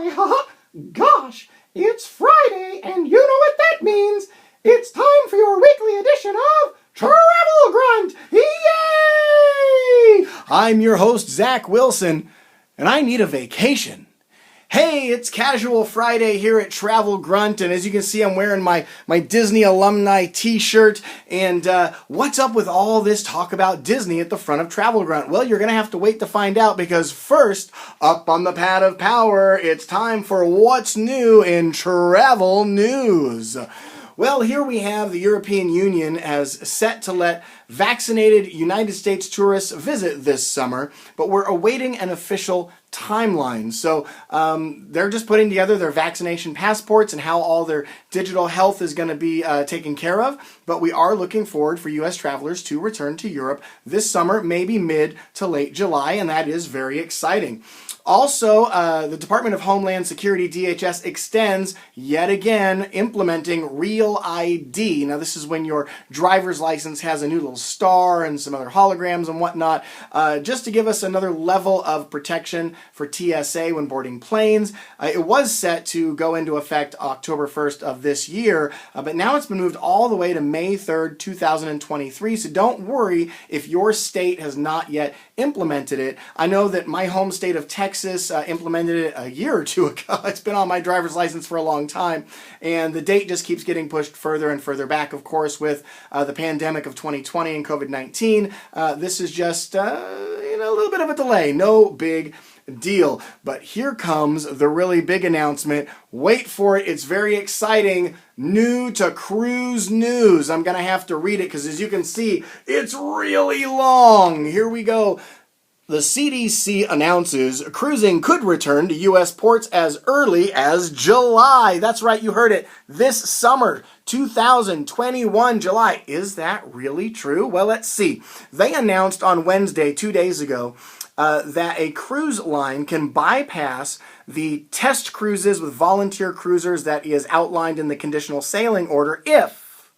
my gosh, it's Friday, and you know what that means. It's time for your weekly edition of Travel Grunt. Yay! I'm your host, Zac Wilson, and I need a vacation. Hey, it's Casual Friday here at Travel Grunt, and as you can see, I'm wearing my Disney alumni t-shirt. And what's up with all this talk about Disney at the front of Travel Grunt? Well, you're going to have to wait to find out, because first, up on the pad of power, it's time for what's new in travel news. Well, here we have the European Union as set to let vaccinated United States tourists visit this summer, but we're awaiting an official timeline. So they're just putting together their vaccination passports and how all their digital health is going to be taken care of. But we are looking forward for U.S. travelers to return to Europe this summer, maybe mid to late July, and that is very exciting. Also, the Department of Homeland Security, DHS, extends, yet again, implementing Real ID. Now, this is when your driver's license has a new little star and some other holograms and whatnot, just to give us another level of protection for TSA when boarding planes. It was set to go into effect October 1st of this year, but now it's been moved all the way to May 3rd, 2023, so don't worry if your state has not yet implemented it. I know that my home state of Texas implemented it a year or two ago. It's been on my driver's license for a long time, and the date just keeps getting pushed further and further back, of course, with the pandemic of 2020 and COVID-19. This is just a little bit of a delay. No big deal. But here comes the really big announcement. Wait for it. It's very exciting. New to cruise news. I'm going to have to read it because, as you can see, it's really long. Here we go. The CDC announces cruising could return to U.S. ports as early as July. That's right, you heard it. This summer, 2021 July. Is that really true? Well, let's see. They announced on Wednesday, 2 days ago, that a cruise line can bypass the test cruises with volunteer cruisers that is outlined in the conditional sailing order if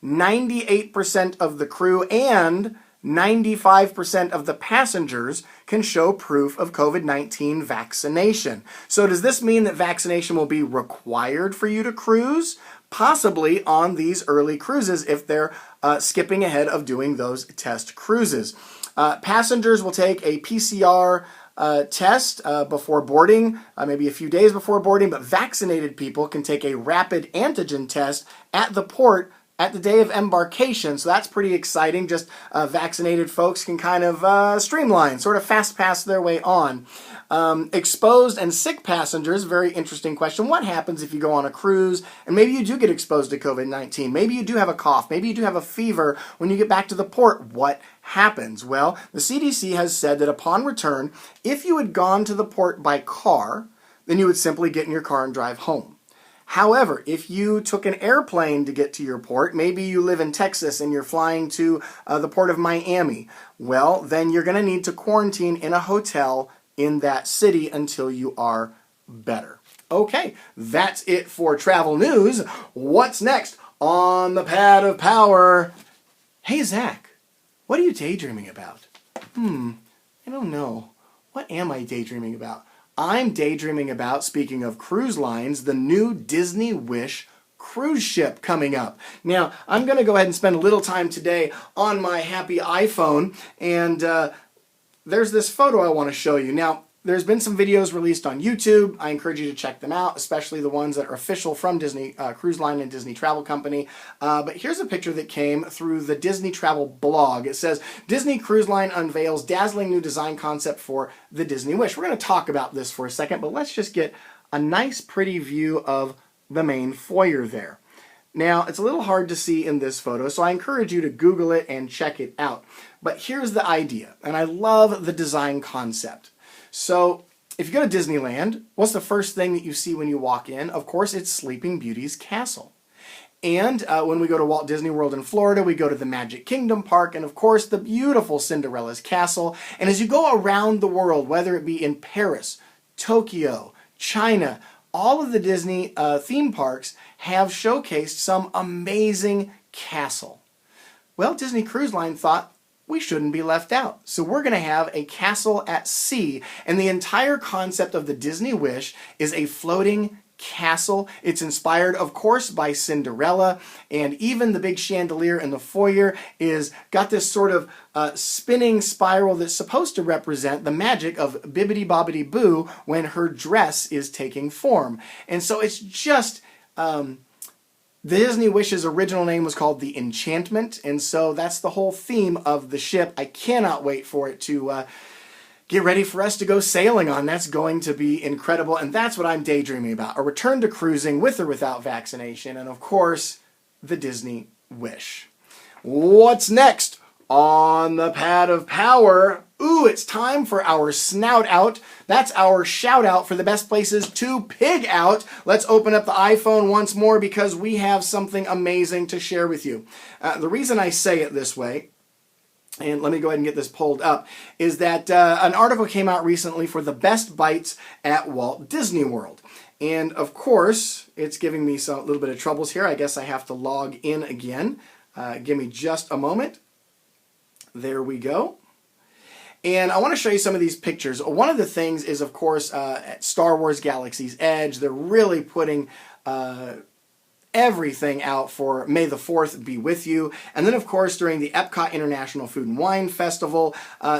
98% of the crew and 95% of the passengers can show proof of COVID-19 vaccination. So does this mean that vaccination will be required for you to cruise? Possibly on these early cruises if they're skipping ahead of doing those test cruises. Passengers will take a PCR test before boarding, maybe a few days before boarding, but vaccinated people can take a rapid antigen test at the port at the day of embarkation. So that's pretty exciting. Just vaccinated folks can kind of streamline, sort of fast pass their way on. Exposed and sick passengers, very interesting question. What happens if you go on a cruise and maybe you do get exposed to COVID-19? Maybe you do have a cough. Maybe you do have a fever. When you get back to the port, what happens? Well, the CDC has said that upon return, if you had gone to the port by car, then you would simply get in your car and drive home. However, if you took an airplane to get to your port, maybe you live in Texas and you're flying to the port of Miami, well, then you're going to need to quarantine in a hotel in that city until you are better. Okay, that's it for travel news. What's next on the pad of power? Hey, Zac, what are you daydreaming about? I don't know. What am I daydreaming about? I'm daydreaming about, speaking of cruise lines, the new Disney Wish cruise ship coming up. Now, I'm going to go ahead and spend a little time today on my happy iPhone, and there's this photo I want to show you. Now, there's been some videos released on YouTube. I encourage you to check them out, especially the ones that are official from Disney Cruise Line and Disney Travel Company. But here's a picture that came through the Disney Travel blog. It says, Disney Cruise Line unveils dazzling new design concept for the Disney Wish. We're going to talk about this for a second, but let's just get a nice, pretty view of the main foyer there. Now, it's a little hard to see in this photo, so I encourage you to Google it and check it out. But here's the idea, and I love the design concept. So, if you go to Disneyland, what's the first thing that you see when you walk in? Of course, it's Sleeping Beauty's castle. And when we go to Walt Disney World in Florida, we go to the Magic Kingdom Park, and of course, the beautiful Cinderella's castle. And as you go around the world, whether it be in Paris, Tokyo, China, all of the Disney theme parks have showcased some amazing castle. Well, Disney Cruise Line thought, we shouldn't be left out. So we're going to have a castle at sea, and the entire concept of the Disney Wish is a floating castle. It's inspired, of course, by Cinderella, and even the big chandelier in the foyer is got this sort of spinning spiral that's supposed to represent the magic of Bibbidi Bobbidi Boo when her dress is taking form. And so it's just the Disney Wish's original name was called the Enchantment, and so that's the whole theme of the ship. I cannot wait for it to get ready for us to go sailing on. That's going to be incredible, and that's what I'm daydreaming about. A return to cruising with or without vaccination, and of course, the Disney Wish. What's next on the Pad of Power? Ooh, it's time for our snout out. That's our shout out for the best places to pig out. Let's open up the iPhone once more because we have something amazing to share with you. The reason I say it this way, and let me go ahead and get this pulled up, is that an article came out recently for the best bites at Walt Disney World. And of course, it's giving me a little bit of troubles here. I guess I have to log in again. Give me just a moment. There we go. And I want to show you some of these pictures. One of the things is, of course, at Star Wars Galaxy's Edge, they're really putting everything out for May the 4th be with you. And then, of course, during the Epcot International Food and Wine Festival.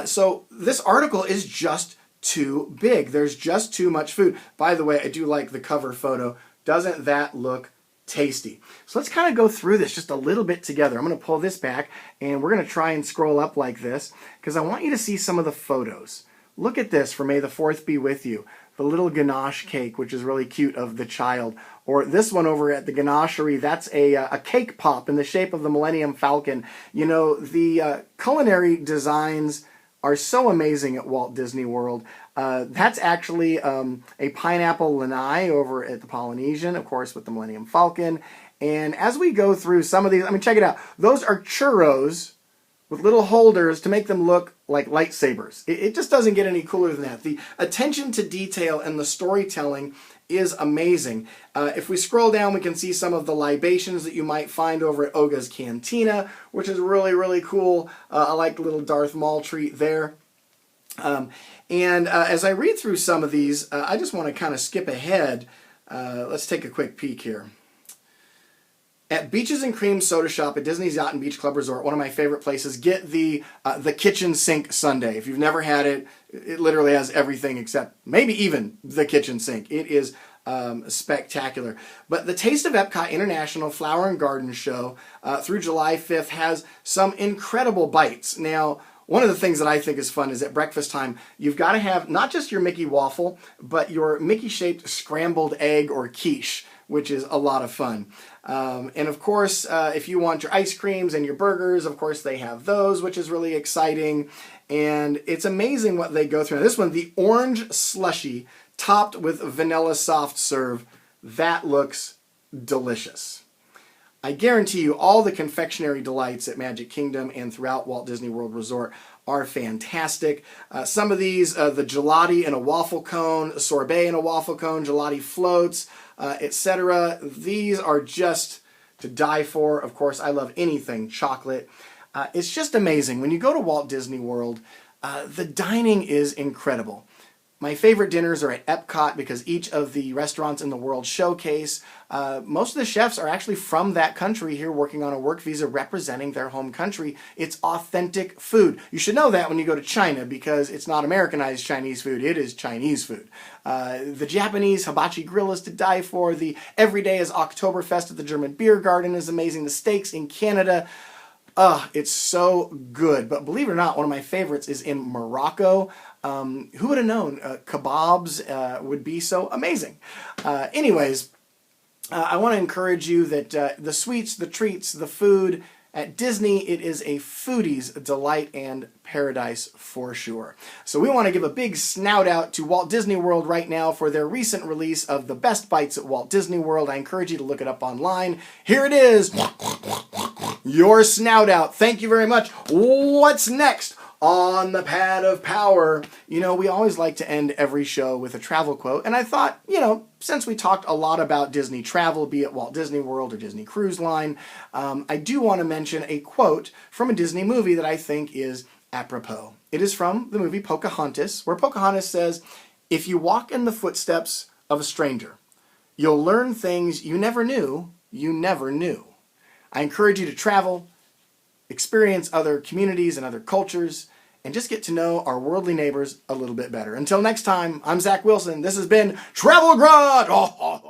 So this article is just too big. There's just too much food. By the way, I do like the cover photo. Doesn't that look tasty? So let's kind of go through this just a little bit together. I'm going to pull this back and we're going to try and scroll up like this because I want you to see some of the photos. Look at this for May the 4th be with you. The little ganache cake, which is really cute, of the child. Or this one over at the ganachery, that's a cake pop in the shape of the Millennium Falcon. You know, the culinary designs are so amazing at Walt Disney World. That's actually a pineapple lanai over at the Polynesian, of course, with the Millennium Falcon. And as we go through some of these, I mean, check it out. Those are churros with little holders to make them look like lightsabers. It just doesn't get any cooler than that. The attention to detail and the storytelling is amazing. If we scroll down, we can see some of the libations that you might find over at Oga's Cantina, which is really, really cool. I like the little Darth Maul treat there. As I read through some of these, I just want to kind of skip ahead. Let's take a quick peek here. At Beaches and Cream Soda Shop at Disney's Yacht and Beach Club Resort, one of my favorite places, get the kitchen sink sundae. If you've never had it, it literally has everything except maybe even the kitchen sink. It is spectacular. But the Taste of Epcot International Flower and Garden Show through July 5th has some incredible bites. Now, one of the things that I think is fun is at breakfast time, you've got to have not just your Mickey waffle, but your Mickey-shaped scrambled egg or quiche, which is a lot of fun. And of course, if you want your ice creams and your burgers, of course they have those, which is really exciting. And it's amazing what they go through. Now, this one, the orange slushy topped with vanilla soft serve, that looks delicious. I guarantee you all the confectionery delights at Magic Kingdom and throughout Walt Disney World Resort are fantastic. Some of these, the gelati in a waffle cone, sorbet in a waffle cone, gelati floats, etc. These are just to die for. Of course, I love anything chocolate. It's just amazing. When you go to Walt Disney World, the dining is incredible. My favorite dinners are at Epcot because each of the restaurants in the World Showcase, most of the chefs are actually from that country here working on a work visa representing their home country. It's authentic food. You should know that when you go to China because it's not Americanized Chinese food, it is Chinese food. The Japanese hibachi grill is to die for. The everyday is Oktoberfest at the German Beer Garden is amazing. The steaks in Canada, it's so good. But believe it or not, one of my favorites is in Morocco. Who would have known kebabs would be so amazing? Anyways, I want to encourage you that the sweets, the treats, the food at Disney, it is a foodie's delight and paradise for sure. So we want to give a big snout out to Walt Disney World right now for their recent release of the best bites at Walt Disney World. I encourage you to look it up online. Here it is, your snout out. Thank you very much. What's next on the pad of power. You know, we always like to end every show with a travel quote, and I thought, you know, since we talked a lot about Disney travel, be it Walt Disney World or Disney Cruise Line, I do want to mention a quote from a Disney movie that I think is apropos. It is from the movie Pocahontas, where Pocahontas says, "If you walk in the footsteps of a stranger, you'll learn things you never knew you never knew." I encourage you to travel, experience other communities and other cultures, and just get to know our worldly neighbors a little bit better. Until next time, I'm Zac Wilson. This has been Travel Grunt!